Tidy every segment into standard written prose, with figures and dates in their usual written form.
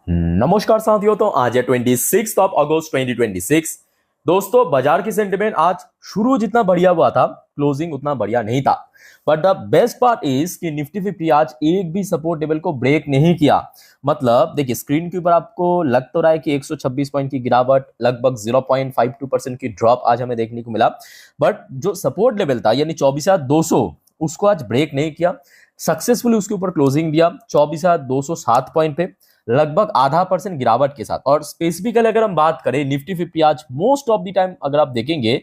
नमस्कार साथियों। तो आज है 26 अगस्त 2026। दोस्तों, बाजार की सेंटिमेंट आज शुरू जितना बढ़िया हुआ था, क्लोजिंग उतना बढ़िया नहीं था। But the best part is कि निफ्टी 50 आज एक भी सपोर्ट लेवल को ब्रेक नहीं किया। मतलब देखिए, स्क्रीन के ऊपर आपको लग तो रहा है कि 126 पॉइंट की गिरावट, लगभग 0.52% की ड्रॉप आज हमें देखने को मिला। बट जो सपोर्ट लेवल था यानी 24,200, उसको आज ब्रेक नहीं किया। सक्सेसफुली उसके ऊपर क्लोजिंग दिया 24,207 पॉइंट पे, लगभग आधा % गिरावट के साथ। और स्पेसिफिकली अगर हम बात करें, निफ्टी 50 आज मोस्ट ऑफ द टाइम अगर आप देखेंगे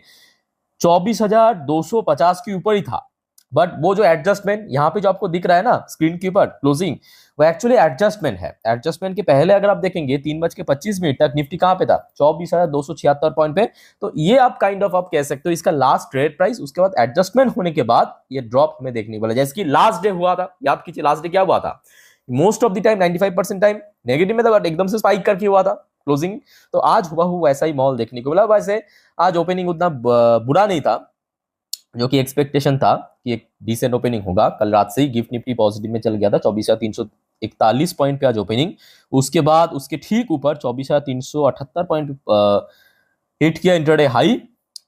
24,250 के ऊपर ही था। बट वो जो एडजस्टमेंट यहाँ पे जो आपको दिख रहा है ना स्क्रीन के ऊपर क्लोजिंग, वो एक्चुअली एडजस्टमेंट है। एडजस्टमेंट के पहले अगर आप देखेंगे 3:25 तक निफ्टी कहाँ पे था, 24,276 पॉइंट पे। तो ये आप काइंड ऑफ आप कह सकते हो इसका लास्ट ट्रेड प्राइस। उसके बाद एडजस्टमेंट होने के बाद ये ड्रॉप हमें देखने को मिला। जैसे कि लास्ट डे हुआ था, याद कीजिए लास्ट डे क्या हुआ था। Most of the time 95% time negative में था, बट एकदम से स्पाइक करके हुआ था क्लोजिंग। तो आज हुआ वैसा ही मॉल देखने को मिला। वैसे आज ओपनिंग उतना बुरा नहीं था जो कि एक्सपेक्टेशन था कि एक डिसेंट ओपनिंग होगा। कल रात से ही गिफ्ट निफ्टी पॉजिटिव में चल गया था, 24,341 पॉइंट पे आज ओपनिंग। उसके बाद उसके ठीक ऊपर 24,378 पॉइंट हिट किया इंटरडे हाई।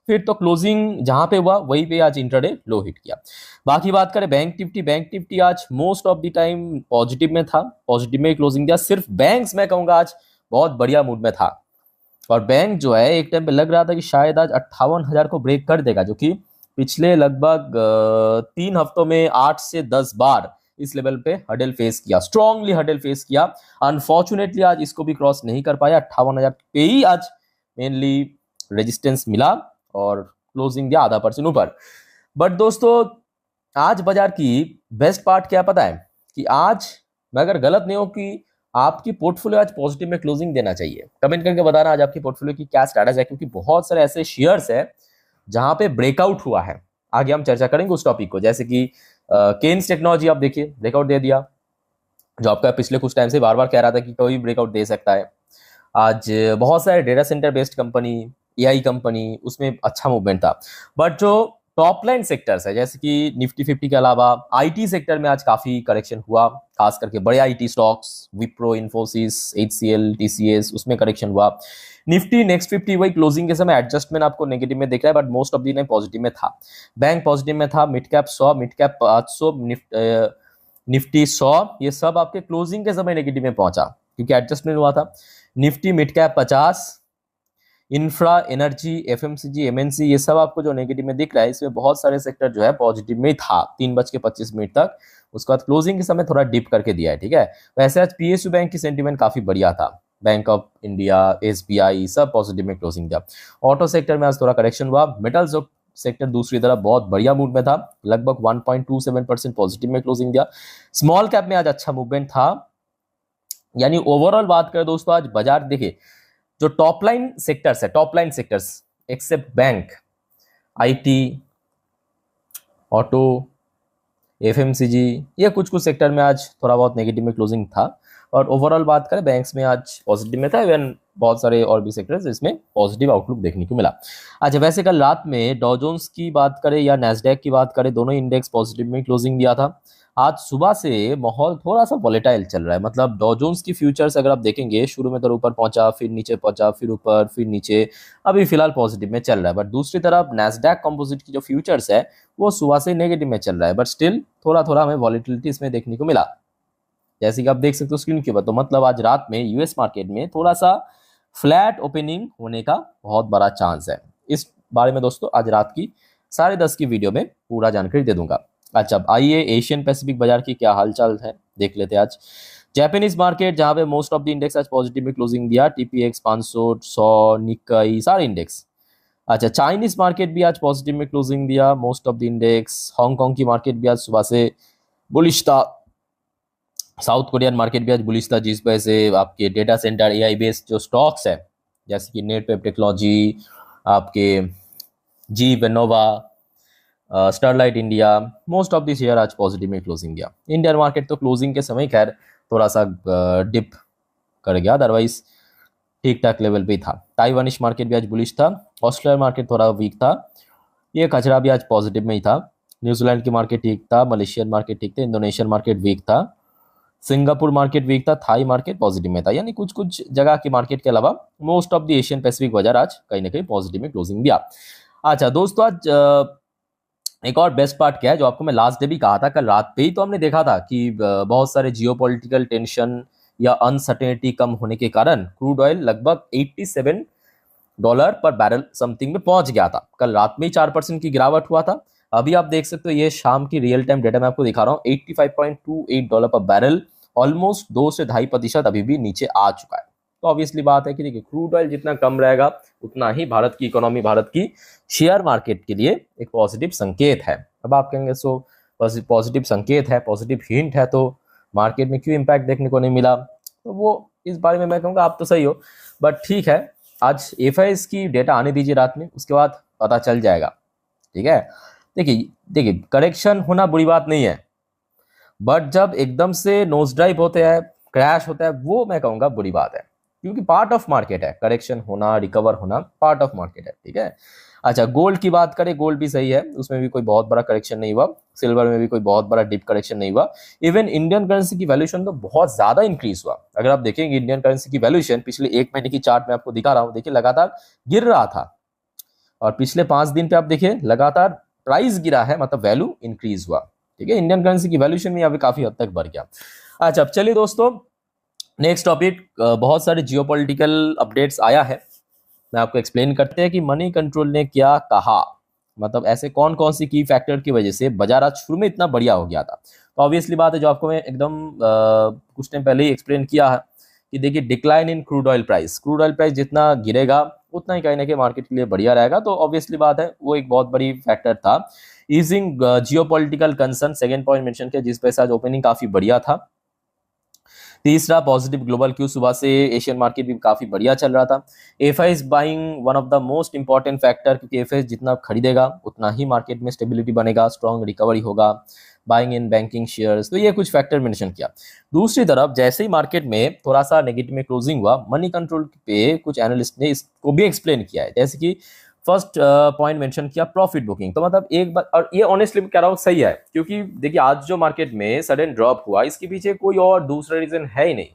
फिर तो क्लोजिंग जहां पे हुआ वहीं पे आज इंटरडे लो हिट किया। बाकी बात करें बैंक निफ्टी आज most of the time positive में था, पॉजिटिव में क्लोजिंग दिया। सिर्फ बैंक्स मैं कहूंगा आज बहुत बढ़िया मूड में था। और बैंक जो है एक टाइम पे लग रहा था कि शायद आज 58,000 को ब्रेक कर देगा, जो कि पिछले लगभग 3 हफ्तों में 8 से 10 बार इस लेवल पे हडल फेस किया, स्ट्रांगली हडल फेस किया। अनफॉर्चुनेटली आज इसको भी क्रॉस नहीं कर पाया। 58,000 पे ही आज मेनली रेजिस्टेंस मिला और क्लोजिंग दिया आधा % ऊपर। बट दोस्तों, आज बाजार की बेस्ट पार्ट क्या पता है कि आज मैं अगर गलत नहीं हूं कि आपकी पोर्टफोलियो आज पॉजिटिव में क्लोजिंग देना चाहिए। कमेंट करके बताना आज आपकी पोर्टफोलियो की क्या स्टेटस है, क्योंकि बहुत सारे ऐसे शेयर्स है जहां पे ब्रेकआउट हुआ है। आगे हम चर्चा करेंगे उस टॉपिक को। जैसे कि केन्स टेक्नोलॉजी आप देखिए ब्रेकआउट दे दिया, जो आपका पिछले कुछ टाइम से बार बार कह रहा था कि कोई ब्रेकआउट दे सकता है। आज बहुत सारे data centre based company, AI company, उसमें अच्छा मूवमेंट था। बट जो टॉप लाइन सेक्टर्स है जैसे कि निफ्टी 50 के अलावा आईटी सेक्टर में आज काफी करेक्शन हुआ। खास करके बड़े IT stocks, Wipro, Infosys, HCL, TCS, उसमें करेक्शन हुआ। निफ्टी नेक्स्ट 50 वही क्लोजिंग के समय एडजस्टमेंट आपको नेगेटिव में दिख रहा है, but most of the time positive में था। बैंक पॉजिटिव में था, mid cap 100, mid cap 500, Nifty 100, ये सब आपके क्लोजिंग के समय नेगेटिव में पहुंचा क्योंकि एडजस्टमेंट हुआ था। Nifty mid cap 50, infra, energy, FMCG, MNC, ये सब आपको जो नेगेटिव में दिख रहा है, इसमें बहुत सारे सेक्टर जो है पॉजिटिव में था 3:25 तक। उसके बाद क्लोजिंग के समय थोड़ा डिप करके दिया है, ठीक है। वैसे आज पीएसयू बैंक की सेंटीमेंट काफी बढ़िया था। बैंक ऑफ इंडिया, एसबीआई, सब पॉजिटिव में क्लोजिंग दिया। ऑटो सेक्टर में आज थोड़ा करेक्शन हुआ। मेटल्स सेक्टर दूसरी तरफ बहुत बढ़िया मूड में था, लगभग 1.27% पॉजिटिव में क्लोजिंग दिया। स्मॉल कैप में आज अच्छा मूवमेंट था। यानी ओवरऑल बात करें दोस्तों, आज बाजार देखिए जो टॉप लाइन सेक्टर्स है, top line sectors except bank, IT, auto, FMCG, ये कुछ सेक्टर में आज थोड़ा बहुत नेगेटिव में क्लोजिंग था। और ओवरऑल बात करें बैंक्स में आज पॉजिटिव में था। इवन बहुत सारे और भी सेक्टर्स इसमें पॉजिटिव आउटलुक देखने को मिला। अच्छा, वैसे कल रात में डॉ जोन्स की बात करें या नैस्डैक की बात करें, दोनों इंडेक्स पॉजिटिव में क्लोजिंग दिया था। आज सुबह से माहौल थोड़ा सा वॉलेटाइल चल रहा है। मतलब डॉ जोन्स की फ्यूचर्स अगर आप देखेंगे, शुरू में तो ऊपर पहुंचा, फिर नीचे पहुंचा, फिर ऊपर, फिर नीचे, अभी फिलहाल पॉजिटिव में चल रहा है। बट दूसरी तरफ नैस्डैक कंपोजिट की जो फ्यूचर्स है वो सुबह से नेगेटिव में चल रहा है, बट स्टिल थोड़ा थोड़ा हमें वॉलेटिलिटी इसमें देखने को मिला, जैसे कि आप देख सकते हो स्क्रीन के ऊपर। तो मतलब आज रात में यूएस मार्केट में थोड़ा सा फ्लैट ओपनिंग होने का बहुत बड़ा चांस है। इस बारे में दोस्तों आज रात की 10:30 की वीडियो में पूरा जानकारी दे दूंगा। अच्छा, अब आइए एशियन पैसिफिक बाजार की क्या हालचाल है देख लेते हैं। आज जापानीज मार्केट, जहां पे मोस्ट ऑफ द इंडेक्स आज पॉजिटिव में क्लोजिंग दिया, टीपीएक्स 500, 100, निक्काई, सारे इंडेक्स। अच्छा, चाइनीज मार्केट भी आज पॉजिटिव में क्लोजिंग दिया, most of the index. Hong Kong की मार्केट भी आज सुबह से बुलिश था। साउथ कोरियन मार्केट भी आज बुलिश था, जिस वजह से आपके डेटा सेंटर, एआई बेस्ड जो स्टॉक्स है जैसे कि नेटवेब टेक्नोलॉजी, आपके GE Vernova, Sterlite India, most of the share आज पॉजिटिव में क्लोजिंग दिया। इंडियन मार्केट तो क्लोजिंग के समय खैर थोड़ा सा डिप कर गया, अदरवाइज ठीक ठाक लेवल पे ही था। ताइवानिश मार्केट भी आज बुलिश था। ऑस्ट्रेलियन मार्केट थोड़ा वीक था। ये कचरा भी आज पॉजिटिव में ही था। न्यूजीलैंड की मार्केट ठीक था, मलेशियन मार्केट ठीक था, इंडोनेशियन मार्केट वीक था। सिंगापुर मार्केट वीक था, थाई मार्केट पॉजिटिव में था, यानी कुछ कुछ जगह की मार्केट के अलावा most of the Asian Pacific बाजार आज कहीं ना कहीं पॉजिटिव में क्लोजिंग दिया। अच्छा दोस्तों, आज एक और बेस्ट पार्ट क्या है, जो आपको मैं लास्ट डे भी कहा था, कल रात पे ही तो हमने देखा था कि बहुत सारे जियोपॉलिटिकल टेंशन या अनसर्टेनिटी कम होने के कारण क्रूड ऑयल लगभग $87 पर बैरल समथिंग में पहुंच गया था। कल रात में ही 4% की गिरावट हुआ था। अभी आप देख सकते हो, ये शाम की रियल टाइम डेटा मैं आपको दिखा रहा हूँ, $85.28 पर बैरल, ऑलमोस्ट 2 से 2.5% अभी भी नीचे आ चुका है। तो ऑब्वियसली बात है कि देखिए, क्रूड ऑयल जितना कम रहेगा उतना ही भारत की इकोनॉमी, भारत की शेयर मार्केट के लिए एक पॉजिटिव संकेत है। अब आप कहेंगे सो पॉजिटिव संकेत है, पॉजिटिव हिंट है, तो मार्केट में क्यों इम्पैक्ट देखने को नहीं मिला? तो वो इस बारे में मैं कहूँगा आप तो सही हो, बट ठीक है, आज एफआईएस की डेटा आने दीजिए रात में, उसके बाद पता चल जाएगा। ठीक है, देखिए देखिए, करेक्शन होना बुरी बात नहीं है, बट जब एकदम से नोज ड्राइव होते हैं, क्रैश होता है, वो मैं कहूँगा बुरी बात है, क्योंकि पार्ट ऑफ मार्केट है, करेक्शन होना, रिकवर होना पार्ट ऑफ मार्केट है। ठीक है, अच्छा गोल्ड की बात करें, गोल्ड भी सही है, उसमें भी कोई बहुत बड़ा करेक्शन नहीं हुआ, सिल्वर में भी कोई बहुत बड़ा डिप करेक्शन नहीं हुआ। इवन इंडियन करेंसी की वैल्यूएशन तो बहुत ज्यादा इंक्रीज हुआ। अगर आप देखेंगे इंडियन करेंसी की वैल्यूएशन पिछले 1 महीने की चार्ट में आपको दिखा रहा हूँ, देखिए लगातार गिर रहा था, और पिछले 5 दिन पे आप देखिए लगातार प्राइस गिरा है, मतलब वैल्यू इंक्रीज हुआ। ठीक है, इंडियन करेंसी की वैल्यूएशन में अभी काफी हद तक बढ़ गया। अच्छा, अब चलिए दोस्तों, नेक्स्ट टॉपिक, बहुत सारे जियोपॉलिटिकल अपडेट्स आया है, मैं आपको एक्सप्लेन करते हैं कि मनी कंट्रोल ने क्या कहा, मतलब ऐसे कौन कौन सी की फैक्टर की वजह से बाजार आज शुरू में इतना बढ़िया हो गया था। तो ऑब्वियसली बात है, जो आपको मैं एकदम कुछ टाइम पहले ही एक्सप्लेन किया है कि देखिए, decline in crude oil price, crude oil price जितना गिरेगा उतना ही कहीं ना कहीं मार्केट के लिए बढ़िया रहेगा। तो ऑब्वियसली बात है, वो एक बहुत बड़ी फैक्टर था। Easing geopolitical concern, second point mention किया, जिस पे आज ओपनिंग काफी बढ़िया था। तीसरा, पॉजिटिव ग्लोबल क्यू, सुबह से एशियन मार्केट भी काफी बढ़िया चल रहा था। FIS buying one of the most important factor, क्योंकि एफआईएस जितना खरीदेगा उतना ही मार्केट में स्टेबिलिटी बनेगा, स्ट्रॉन्ग रिकवरी होगा, बाइंग इन बैंकिंग शेयर्स। तो ये कुछ फैक्टर मेंशन किया। दूसरी तरफ जैसे ही मार्केट में थोड़ा सा नेगेटिव में क्लोजिंग हुआ, मनी कंट्रोल पे कुछ एनालिस्ट ने इसको भी एक्सप्लेन किया है, जैसे कि फर्स्ट पॉइंट मेंशन किया प्रॉफिट बुकिंग। तो मतलब एक बार, और ये ऑनेस्टली कह रहा हूँ सही है, क्योंकि देखिए आज जो मार्केट में सडन ड्रॉप हुआ, इसके पीछे कोई और दूसरा रीजन है ही नहीं।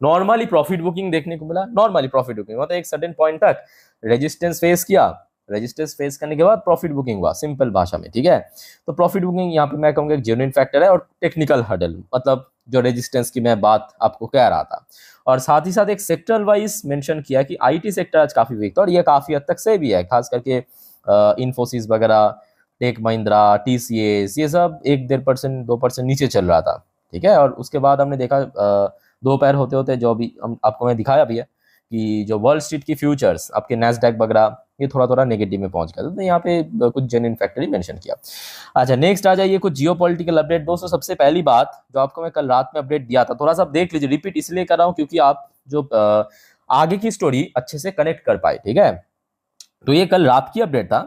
नॉर्मली प्रॉफिट बुकिंग देखने को मिला, नॉर्मली प्रॉफिट बुकिंग मतलब एक सडन पॉइंट तक रेजिस्टेंस फेस किया, रेजिस्टेंस फेस करने के बाद प्रॉफिट बुकिंग हुआ, सिंपल भाषा में। ठीक है, तो प्रॉफिट बुकिंग यहाँ पे मैं कहूँगा एक जेन्युइन फैक्टर है, और टेक्निकल हर्डल, मतलब जो रेजिस्टेंस की मैं बात आपको कह रहा था। और साथ ही साथ एक सेक्टर वाइज मेंशन किया कि आईटी सेक्टर आज काफी वीक था, और ये काफी हद तक सही भी है, खास करके इन्फोसिस वगैरह, टेक महिंद्रा, टीसीएस, ये सब 1-1.5%, 2% नीचे चल रहा था। ठीक है, और उसके बाद हमने देखा दोपहर होते होते, जो भी आपको मैं दिखाया भी है, कि जो वर्ल्ड स्ट्रीट की फ्यूचर्स, आपके नैस्डैक वगैरह, ये थोड़ा थोड़ा नेगेटिव में पहुंच गया। तो यहाँ पे कुछ जेन्युइन फैक्टर ही मेंशन किया। अच्छा, नेक्स्ट आ जाइए कुछ जियोपॉलिटिकल अपडेट। दोस्तों, सबसे पहली बात जो आपको मैं कल रात में अपडेट दिया था, थोड़ा सा आप देख लीजिए, रिपीट इसलिए कर रहा हूँ क्योंकि आप जो आगे की स्टोरी अच्छे से कनेक्ट कर पाए। ठीक है, तो ये कल रात की अपडेट था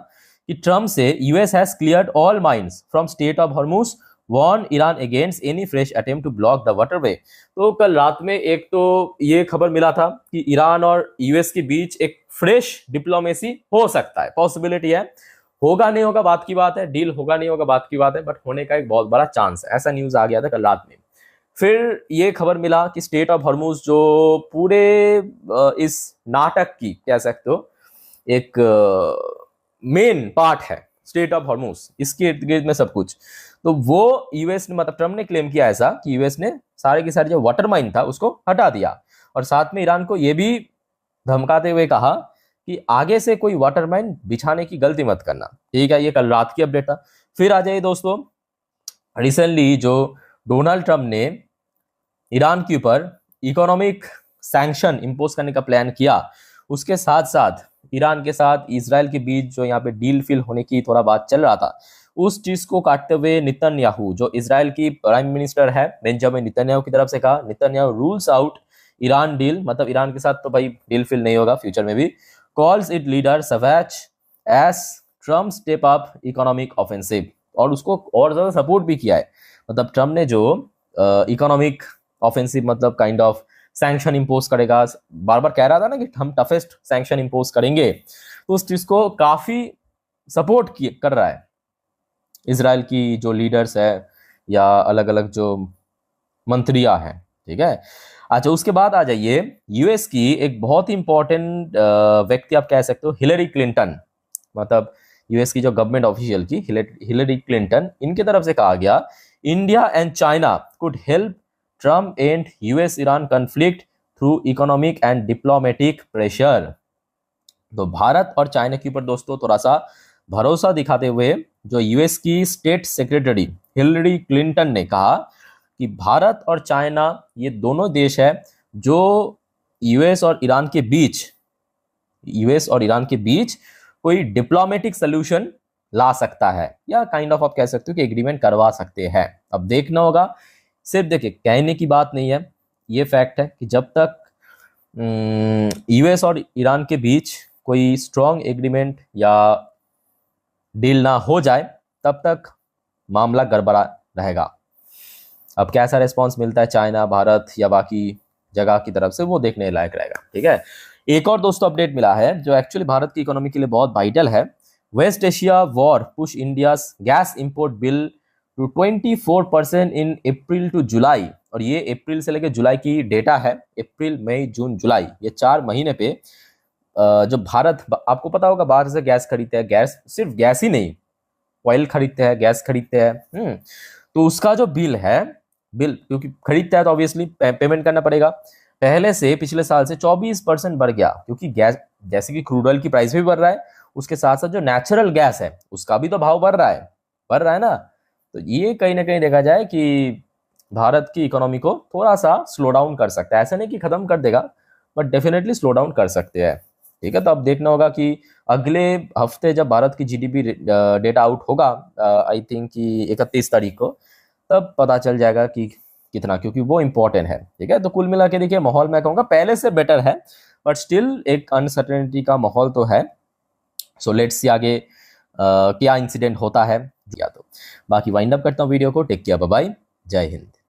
कि ट्रम्प से US has cleared all mines from strait of Hormuz, warn Iran against any fresh attempt to block the waterway. तो कल रात में एक तो ये खबर मिला था कि ईरान और यूएस के बीच एक फ्रेश डिप्लोमेसी हो सकता है, पॉसिबिलिटी है, होगा नहीं होगा बात की बात है, डील होगा नहीं होगा बात की बात है, बट होने का एक बहुत बड़ा चांस है, ऐसा न्यूज आ गया था कल रात में। फिर ये खबर मिला कि स्टेट ऑफ हॉर्मुज, जो पूरे इस नाटक की कह सकते हो एक मेन पार्ट है, स्टेट ऑफ हॉर्मुज, इसके इर्द गिर्द में सब कुछ, तो वो यूएस ने, मतलब ट्रम्प ने क्लेम किया ऐसा कि यूएस ने सारे के सारे जो वाटर माइन था उसको हटा दिया, और साथ में ईरान को ये भी धमकाते हुए कहा कि आगे से कोई वाटर माइन बिछाने की गलती मत करना। ठीक है, ये कल रात की अपडेट था। फिर आ जाइए दोस्तों, रिसेंटली जो डोनाल्ड ट्रम्प ने ईरान के ऊपर इकोनॉमिक सैंक्शन इंपोज करने का प्लान किया, उसके साथ साथ ईरान के साथ इजराइल के बीच जो यहाँ पे डील फिल होने की थोड़ा बात चल रहा था, उस चीज को काटते हुए नेतन्याहू, जो इजराइल की प्राइम मिनिस्टर है, बेंजामिन नेतन्याहू की तरफ से कहा, Netanyahu rules out Iran deal, मतलब ईरान के साथ तो भाई डील फिल नहीं होगा फ्यूचर में भी, कॉल्स इट लीडर सवैच as Trump step up economic offensive, और उसको और ज्यादा सपोर्ट भी किया है। मतलब ट्रम्प ने जो इकोनॉमिक ऑफेंसिव, मतलब काइंड ऑफ सैंक्शन इंपोज करेगा, बार बार कह रहा था ना कि हम टफेस्ट सैंक्शन इंपोज करेंगे, तो उस चीज को काफी सपोर्ट कर रहा है इजराइल की जो लीडर्स है, या अलग अलग जो मंत्रियां हैं, ठीक है। अच्छा, उसके बाद आ जाइए, यूएस की एक बहुत ही इंपॉर्टेंट व्यक्ति आप कह सकते हो, हिलरी क्लिंटन, मतलब यूएस की जो गवर्नमेंट ऑफिशियल की हिलरी क्लिंटन, इनके तरफ से कहा गया India and China could help Trump and US Iran conflict through economic and diplomatic pressure. तो भारत और चाइना के ऊपर दोस्तों थोड़ा सा भरोसा दिखाते हुए जो यूएस की स्टेट सेक्रेटरी हिलरी क्लिंटन ने कहा कि भारत और चाइना ये दोनों देश है जो यूएस और ईरान के बीच कोई डिप्लोमेटिक सोल्यूशन ला सकता है, या काइंड ऑफ आप कह सकते हो कि एग्रीमेंट करवा सकते हैं। अब देखना होगा, सिर्फ देखिए कहने की बात नहीं है, ये फैक्ट है कि जब तक यूएस और ईरान के बीच कोई स्ट्रॉन्ग एग्रीमेंट या डील ना हो जाए तब तक मामला गड़बड़ा रहेगा। अब कैसा रिस्पॉन्स मिलता है चाइना, भारत या बाकी जगह की तरफ से, वो देखने लायक रहेगा, ठीक है। एक और दोस्तों अपडेट मिला है जो एक्चुअली भारत की इकोनॉमी के लिए बहुत वाइटल है। West Asia war push India gas import bill to 24% in April to July. और ये अप्रैल से लेकर जुलाई की डेटा है, अप्रैल मई जून जुलाई, ये 4 महीने पे जो भारत, आपको पता होगा बाहर से गैस खरीदते हैं, गैस सिर्फ गैस ही नहीं, ऑयल खरीदते हैं, गैस खरीदते हैं, तो उसका जो बिल क्योंकि खरीदता है तो ऑब्वियसली पेमेंट करना पड़ेगा, पहले से पिछले साल से 24% बढ़ गया, क्योंकि गैस जैसे कि क्रूड ऑयल की प्राइस भी बढ़ रहा है, उसके साथ साथ जो नेचुरल गैस है उसका भी तो भाव बढ़ रहा है ना। तो ये कहीं ना कहीं देखा जाए कि भारत की इकोनॉमी को थोड़ा सा स्लो डाउन कर सकता है, ऐसा नहीं कि खत्म कर देगा, बट डेफिनेटली स्लो डाउन कर सकते हैं, ठीक है। तो अब देखना होगा कि अगले हफ्ते जब भारत की जीडीपी डेटा आउट होगा, आई थिंक कि 31 तारीख को, तब पता चल जाएगा कि कितना, क्योंकि वो इंपॉर्टेंट है, ठीक है। तो कुल मिला के देखिए माहौल मैं कहूँगा पहले से बेटर है, बट स्टिल एक अनसर्टेनिटी का माहौल तो है। सो लेट्स सी आगे क्या इंसिडेंट होता है, या तो बाकी वाइंड अप करता हूँ वीडियो को। टेक केयर, बाय बाय, जय हिंद।